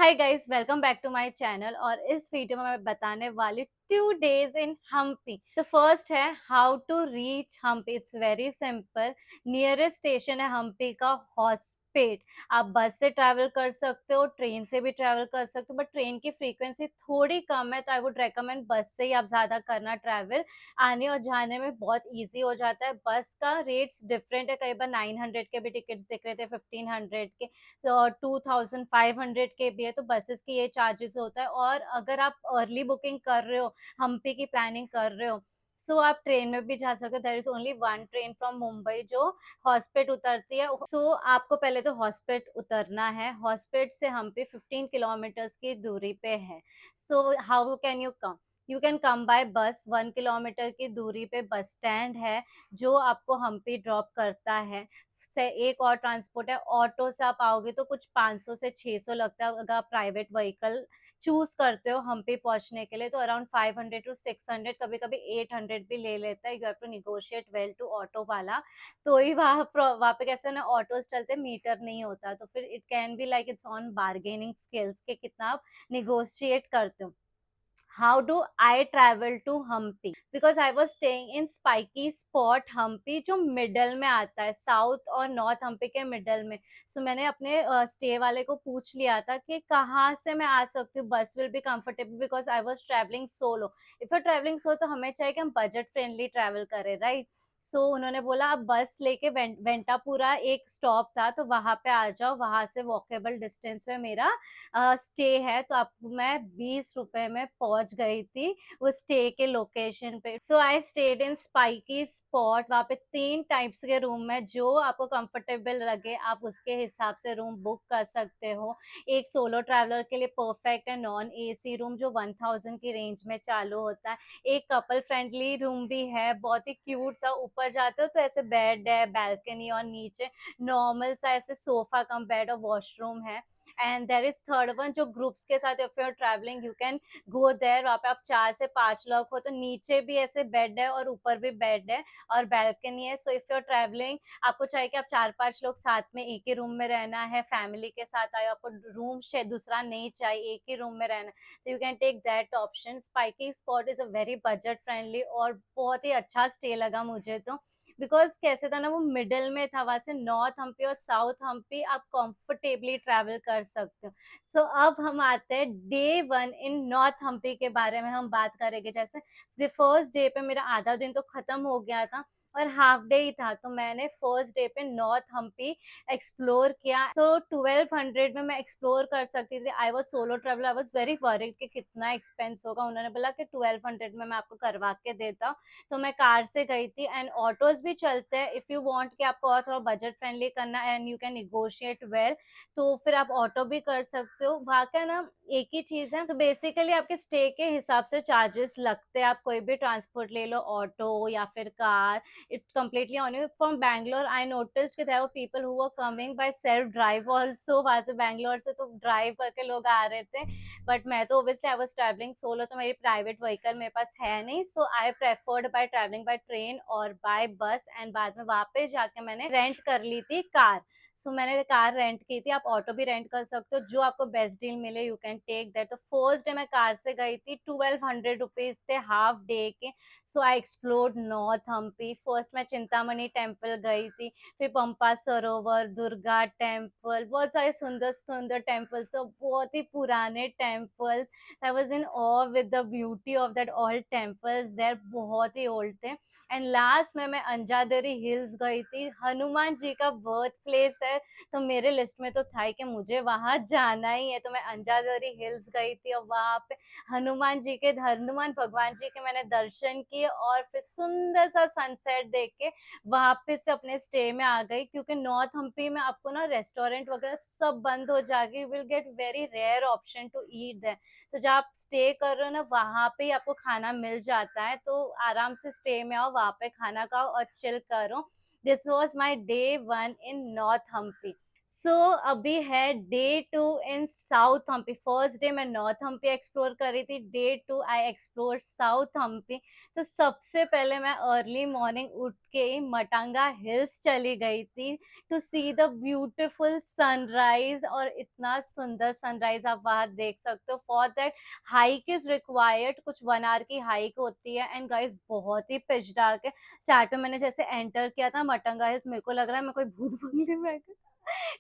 Hi guys, welcome back to my channel. और इस video में मैं बताने वाली 2 days इन हम्पी। तो फर्स्ट है how to reach Hampi. It's very simple. Nearest station है हम्पी का हॉस्पेट। आप बस से ट्रैवल कर सकते हो, ट्रेन से भी ट्रैवल कर सकते हो, बट ट्रेन की फ्रीक्वेंसी थोड़ी कम है, तो आई वुड रेकमेंड बस से ही आप ज्यादा करना ट्रैवल। आने और जाने में बहुत ईजी हो जाता है। बस का रेट्स डिफरेंट है, कई बार 900 के भी टिकट्स दिख रहे थे, 1500 के, तो 2500 के भी है। तो बसेस की ये चार्जेस होता है। और अगर आप अर्ली बुकिंग कर रहे हो, हम्पी की प्लानिंग कर रहे हो, सो आप ट्रेन में भी जा सकते हो। There is only one train from Mumbai जो हॉस्पेट उतरती है। सो आपको पहले तो हॉस्पेट उतरना है। हॉस्पेट से हम्पी 15 किलोमीटर्स की दूरी पे है। So how can you come? You can come by बस। 1 किलोमीटर की दूरी पे बस स्टैंड है जो आपको हम्पी ड्रॉप करता है। से एक और ट्रांसपोर्ट है, ऑटो से आप आओगे तो कुछ 500 से 600 लगता है। अगर आप प्राइवेट व्हीकल चूज करते हो हम्पी पहुंचने के लिए, तो अराउंड 500 टू 600, कभी कभी 800 भी ले लेता है। You have to negotiate well to auto वाला। तो ही वहाँ पे कैसे ना, ऑटोज चलते, मीटर नहीं होता, तो फिर it can be like it's on bargaining skills के कितना आप निगोशिएट करते हो। How do I travel to Hampi? Because I was staying in Spiky Spot Hampi, जो मिडल में आता है, साउथ और नॉर्थ हम्पी के मिडल में। सो मैंने अपने स्टे वाले को पूछ लिया था कि कहाँ से मैं आ सकती हूँ, बस will be comfortable, because I was travelling solo. If you travelling solo तो हमें चाहिए कि हम बजट फ्रेंडली ट्रैवल करें, राइट? सो उन्होंने बोला आप बस लेके वेंटापुरा एक स्टॉप था, तो वहां पे आ जाओ, वहां से वॉकेबल डिस्टेंस में मेरा स्टे है। तो आप मैं 20 रुपए में पहुंच गई थी उस स्टे के लोकेशन पे। So I stayed in spiky spot. वहाँ पे 3 टाइप्स के रूम है, जो आपको कंफर्टेबल लगे आप उसके हिसाब से रूम बुक कर सकते हो। एक सोलो ट्रैवलर के लिए परफेक्ट है नॉन एसी रूम, जो 1000 की रेंज में चालू होता है। एक कपल फ्रेंडली रूम भी है, बहुत ही क्यूट था। ऊपर जाते हो तो ऐसे बेड है, बैल्कनी, और नीचे नॉर्मल सा ऐसे सोफा कम बेड और वॉशरूम है। And there is third one, जो ग्रुप्स के साथ if you are travelling you can go there. वहाँ पे आप 4 से 5 लोग हो, तो नीचे भी ऐसे बेड है और ऊपर भी बेड है और बैल्कनी है। So if you are travelling, आपको चाहिए कि आप 4-5 लोग साथ में एक ही रूम में रहना है, फैमिली के साथ आए, आपको रूम दूसरा नहीं चाहिए, एक ही रूम में रहना, तो you can take that option. Spiky spot is a very budget friendly और बहुत ही अच्छा स्टे लगा मुझे तो। बिकॉज कैसे था ना, वो मिडल में था, वहां से नॉर्थ हम्पी और साउथ हम्पी आप कंफर्टेबली ट्रैवल कर सकते हो। सो अब हम आते हैं डे 1 इन नॉर्थ हम्पी के बारे में हम बात करेंगे। जैसे फर्स्ट डे पे मेरा आधा दिन तो खत्म हो गया था और हाफ डे ही था, तो मैंने फर्स्ट डे पे नॉर्थ हम्पी एक्सप्लोर किया। सो 1200 में मैं एक्सप्लोर कर सकती थी। I was solo traveller, I was very worried कि कितना एक्सपेंस होगा। उन्होंने बोला कि 1200 में मैं आपको करवा के देता हूँ। तो मैं कार से गई थी। एंड ऑटोज भी चलते हैं इफ यू वांट कि आपको और थोड़ा बजट फ्रेंडली करना है and you can negotiate well, तो फिर आप ऑटो भी कर सकते हो। वहाँ का ना एक ही चीज है, तो बेसिकली आपके स्टे के हिसाब से चार्जेस लगते हैं। आप कोई भी ट्रांसपोर्ट ले लो, ऑटो या फिर car, it's completely on you. From Bangalore I notice कि there were people who were coming by self drive also. वहां से बैंगलोर से तो ड्राइव करके लोग आ रहे थे, बट मैं तो obviously I was travelling solo, तो मेरी प्राइवेट व्हीकल मेरे पास है नहीं। So I preferred by travelling by train और बाय बस। एंड बाद में वापस जाके मैंने रेंट कर ली थी कार। सो मैंने कार रेंट की थी। आप ऑटो भी रेंट कर सकते हो, जो आपको बेस्ट डील मिले यू कैन टेक दैट। तो फर्स्ट डे मैं कार से गई थी, 1200 रुपीज थे हाफ डे के। So I explored north Hampi. First मैं चिंतामणि टेम्पल गई थी, फिर पंपा सरोवर, दुर्गा टेम्पल, बहुत सारे सुंदर सुंदर टेम्पल्स, तो बहुत ही पुराने temples. I was in awe with the beauty of that old temples, there बहुत ही ओल्ड थे। एंड लास्ट में मैं अंजादरी हिल्स गई थी। हनुमान जी का बर्थ प्लेस है, तो मेरे लिस्ट में तो था ही कि मुझे वहां जाना ही है। तो मैं अंजादरी हिल्स गई थी और वहां पे हनुमान भगवान जी के मैंने दर्शन किए और फिर सुंदर सा सनसेट देख के वापस से अपने स्टे में आ गई। क्योंकि नॉर्थ हम्पी में आपको ना रेस्टोरेंट वगैरह सब बंद हो जाएगी, you will get very rare option to eat there. तो जब आप स्टे कर रहे हो ना, वहां पे ही आपको खाना मिल जाता है, तो आराम से स्टे में आओ, वहां पे खाना खाओ और चिल करो। This was my day 1 in north Hampi. So अभी है day 2 in south Hampi. First day मैं नॉर्थ हम्पी एक्सप्लोर कर रही थी, day 2 I explore south Hampi. तो सबसे पहले मैं अर्ली मॉर्निंग उठ के मटंगा हिल्स चली गई थी to see the beautiful sunrise, और इतना सुंदर सनराइज आप वहां देख सकते हो। For that hike is required, कुछ 1 आवर की हाइक होती है। एंड गाइस बहुत ही पिच डार्क है। स्टार्ट में मैंने जैसे एंटर किया था मटंगा हिल्स, मेरे को लग रहा है मैं कोई भूत बंगले में आ गई।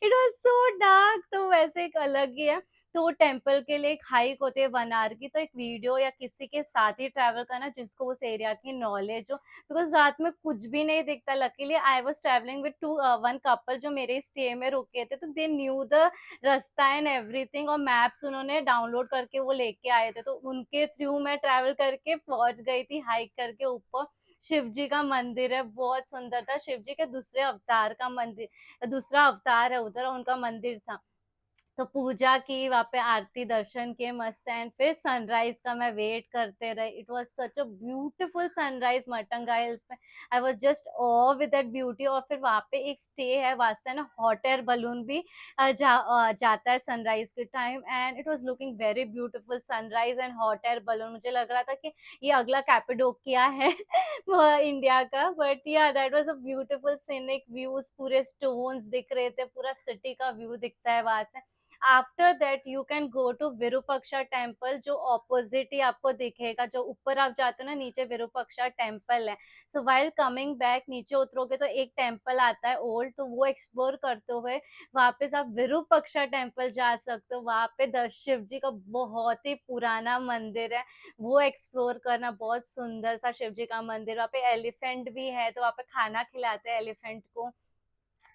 It was so dark. तो वैसे एक अलग ही है। तो वो टेम्पल के लिए एक हाइक होती है 1 आवर की। तो एक वीडियो या किसी के साथ ही ट्रैवल करना जिसको उस एरिया की नॉलेज हो, बिकॉज रात में कुछ भी नहीं दिखता। Luckily I was travelling with one couple जो मेरे स्टे में रुके थे, तो दे न्यू द रास्ता एंड एवरीथिंग, और मैप्स उन्होंने डाउनलोड करके वो लेके आए थे। तो उनके थ्रू मैं ट्रैवल करके पहुंच गई थी हाइक करके ऊपर। शिव जी का मंदिर है, बहुत सुंदर था। शिव जी के दूसरे अवतार का मंदिर, दूसरा अवतार है उधर, उनका मंदिर था। तो पूजा की, वहाँ पे आरती दर्शन किए मस्त। एंड फिर सनराइज का मैं वेट करते रही। It was such a beautiful sunrise Matanga hills में। I was just awe with that beauty. और फिर वहाँ पे एक स्टे है, वहाँ से ना हॉट एयर बलून भी जाता है सनराइज के time. And it was looking very beautiful sunrise and hot air balloon. मुझे लग रहा था कि ये अगला कैपेडोकिया है इंडिया का। बट या that was a beautiful scenic views, पूरे स्टोन्स दिख रहे थे, पूरा सिटी का व्यू दिखता है वहां से। After that you can go to Virupaksha temple, जो ऑपोजिट ही आपको दिखेगा। जो ऊपर आप जाते हो ना, नीचे विरूपाक्षा टेम्पल है। सो वाइल कमिंग बैक नीचे उतरोगे तो एक टेम्पल आता है ओल्ड, तो वो एक्सप्लोर करते हुए वापस आप विरूपाक्षा टेम्पल जा सकते हो। वहां पे शिव जी का बहुत ही पुराना मंदिर है, वो एक्सप्लोर करना। बहुत सुंदर सा शिव जी का मंदिर, वहाँ पे एलिफेंट भी है, तो वहाँ पे खाना खिलाते हैं एलिफेंट को।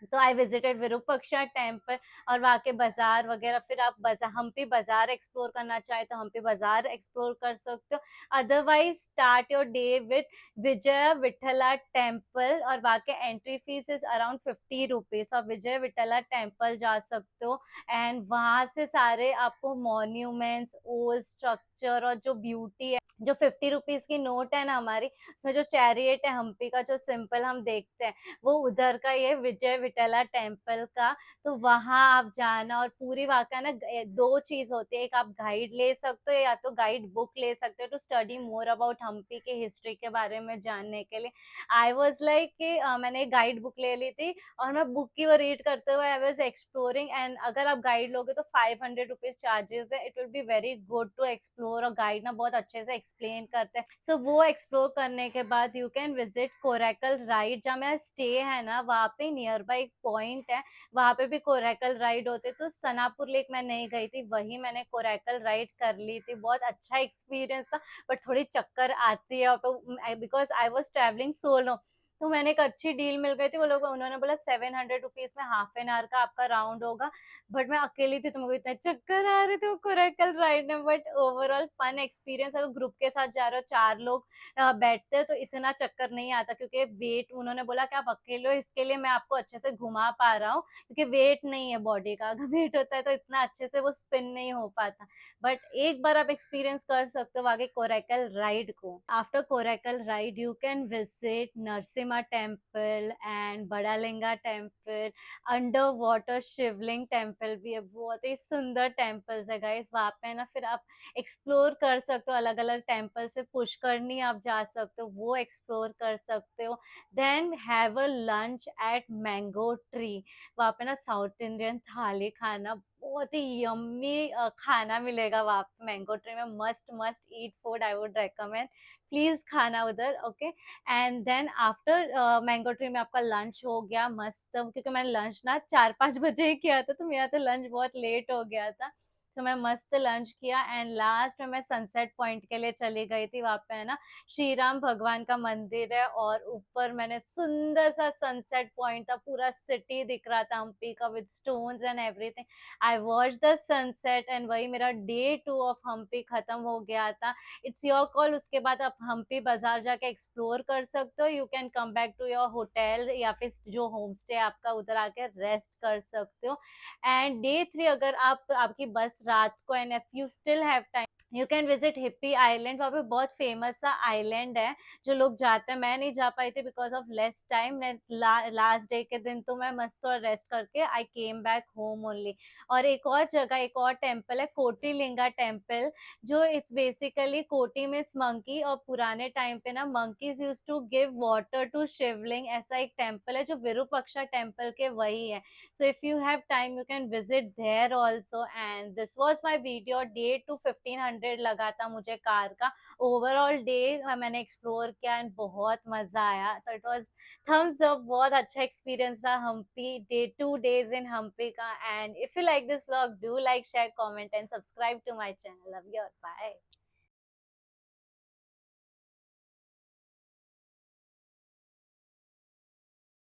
तो आई विजिटेड विरूपाक्षा टेम्पल और वहाँ के बाजार वगैरह। फिर आप बाजार, हम्पी बाजार एक्सप्लोर करना चाहे तो हम्पी बाजार एक्सप्लोर कर सकते हो। Otherwise start your day with Vijay Vittala temple, और वहाँ के entry fee is around 50 rupees. और विजय विठला टेम्पल जा सकते हो। एंड वहाँ से सारे आपको मॉन्यूमेंट्स, ओल्ड स्ट्रक्चर और जो ब्यूटी है, जो 50 रुपीज की नोट है ना हमारी, उसमें जो चैरियट है हम्पी का जो सिंपल हम देखते हैं, वो उधर का ये विजय विठला टेम्पल का। तो वहां आप जाना। और पूरी वहाँ का ना दो चीज होती है, एक आप गाइड ले सकते हो या तो गाइड बुक ले सकते हो to study more about Hampi के हिस्ट्री के बारे में जानने के लिए। आई वॉज लाइक कि मैंने एक गाइड बुक ले ली थी और मैं बुक की वो रीड करते हुए आई वॉज एक्सप्लोरिंग। एंड अगर आप गाइड लोगे तो 500 रुपीज चार्जेस है। It will be very good to explore, और गाइड ना बहुत अच्छे से एक्सप्लेन करते हैं। सो वो एक्सप्लोर करने के बाद यू कैन विजिट कोरैकल राइड, जहाँ मेरा स्टे है ना वहाँ पे नियर बाई एक पॉइंट है, वहाँ पे भी कोरैकल राइड होते। तो सनापुर लेक मैं नहीं गई थी, वही मैंने कोरैकल राइड कर ली थी। बहुत अच्छा एक्सपीरियंस था, बट थोड़ी चक्कर आती है because I was travelling solo. तो मैंने एक अच्छी डील मिल गई थी। वो लोग, उन्होंने बोला 700 रुपीज में हाफ एन आवर का आपका राउंड होगा। बट मैं अकेली थी तो मुझे इतने चक्कर आ रहे थे वो कोरैकल राइड में। But overall fun experience. अगर ग्रुप के साथ जा रहे हो, 4 लोग बैठते हैं, तो इतना चक्कर नहीं आता, क्योंकि वेट, उन्होंने बोला कि आप अकेले हो इसके लिए मैं आपको अच्छे से घुमा पा रहा हूँ, क्योंकि वेट नहीं है बॉडी का। अगर वेट होता है तो इतना अच्छे से वो स्पिन नहीं हो पाता। बट एक बार आप एक्सपीरियंस कर सकते हो आगे कोरैकल राइड को। After coracle ride you can visit Narasimha temple and Badalinga temple. Under water Shivling temple भी है, बहुत ही सुंदर टेम्पल्स है गाइस वहाँ पे ना। फिर आप एक्सप्लोर कर सकते हो अलग अलग टेम्पल से। पुष्करनी आप जा सकते हो, वो एक्सप्लोर कर सकते हो। Then have a lunch at mango tree. वहाँ पे ना साउथ इंडियन थाली खाना, बहुत ही यम्मी खाना मिलेगा वहाँ पे मैंगो ट्री में। Must must eat food, I would recommend, please खाना उधर। Okay. And then after mango tree में आपका लंच हो गया मस्त, क्योंकि मैंने लंच ना 4-5 बजे ही किया था, तो मेरा तो लंच बहुत लेट हो गया था। तो मैं मस्त लंच किया। एंड लास्ट में मैं सनसेट पॉइंट के लिए चली गई थी। वहाँ पे है ना श्री राम भगवान का मंदिर है, और ऊपर मैंने सुंदर सा सनसेट पॉइंट था, पूरा सिटी दिख रहा था हम्पी का with stones and everything. I watch the sunset and वही मेरा डे 2 ऑफ हम्पी खत्म हो गया था। इट्स योर कॉल, उसके बाद आप हम्पी बाजार जाके एक्सप्लोर कर सकते हो। You can come back to your hotel, या फिर जो होम स्टे आपका, उधर आके रेस्ट कर सकते हो। एंड डे 3 अगर आप, आपकी बस रात को, and if you still have time you can visit hippie island. वहाँ पे बहुत फेमस सा आइलैंड है जो लोग जाते हैं। मैं नहीं जा पाई थी because of less time. Last day के दिन तो मैं मस्त और रेस्ट करके I came back home only. और एक और जगह, एक और टेम्पल है, कोटिलिंगा टेम्पल, जो इट्स बेसिकली कोटी मीन्स मंकी, और पुराने टाइम पे ना monkeys use to give water to Shivling. ऐसा एक टेम्पल है जो विरूपाक्षा टेम्पल के वही है। So if you have time, you can visit there also. And this was my video. Day to 1500 लगा था मुझे कार का। ओवरऑल डे मैंने एक्सप्लोर किया एंड बहुत मजा आया। तो इट वाज थम्स अप, बहुत अच्छा एक्सपीरियंस रहा हम्पी, डे 2 days इन हम्पी का। And if you like this vlog, do like, share, comment and subscribe to my channel. Love you और बाय।